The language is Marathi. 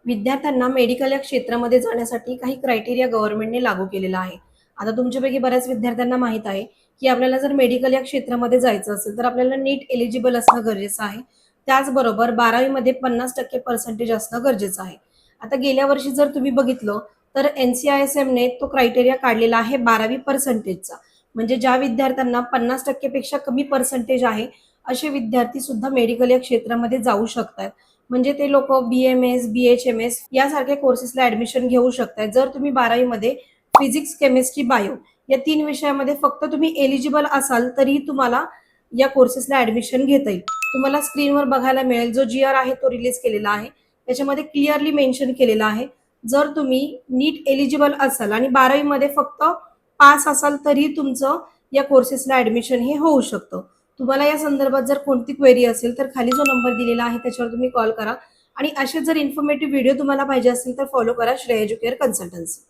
विद्यार्थ्यांना मेडिकल या क्षेत्रामध्ये जाण्यासाठी काही क्रायटेरिया गव्हर्नमेंटने लागू केलेला आहे. आता तुमच्यापैकी बऱ्याच विद्यार्थ्यांना माहीत आहे, की आपल्याला जर मेडिकल या क्षेत्रामध्ये जायचं असेल, तर आपल्याला नीट एलिजिबल असणं गरजेचं आहे. त्याचबरोबर 12वी मध्ये 50% पर्सेंटेज असणं गरजेचं आहे. आता गेल्या वर्षी जर तुम्ही बघितलं, तर NCISMने तो क्रायटेरिया काढलेला आहे 12वी पर्सेंटेजचा. म्हणजे ज्या विद्यार्थ्यांना 50% पेक्षा कमी पर्सेंटेज आहे, असे विद्यार्थी सुद्धा मेडिकल या क्षेत्रामध्ये जाऊ शकतात. म्हणजे ते लोक BMS, BHMS यासारख्या कोर्सेसला ऍडमिशन घेऊ शकतात. जर तुम्ही 12वी मध्ये फिजिक्स, केमिस्ट्री, बायो या 3 विषयामध्ये फक्त तुम्ही एलिजिबल असाल, तरी तुम्हाला या कोर्सेसला ऍडमिशन घेता येईल. तुम्हाला स्क्रीनवर बघायला मिळेल, जो GR आहे तो रिलीज केलेला आहे. त्याच्यामध्ये क्लिअरली मेन्शन केलेलं आहे, जर तुम्ही नीट एलिजिबल असाल आणि 12वी मध्ये फक्त पास असाल, तरी तुमचं या कोर्सेसला ऍडमिशन हे होऊ शकतं. तुम्हाला या संदर्भात जर कोणती क्वेरी असेल, तर खाली जो नंबर दिलेला आहे त्याच्यावर तुम्ही कॉल करा. आणि असे जर इन्फॉर्मेटिव्ह व्हिडिओ तुम्हाला पाहिजे असेल, तर फॉलो करा श्रेय एज्युकेअर कन्सल्टन्सी.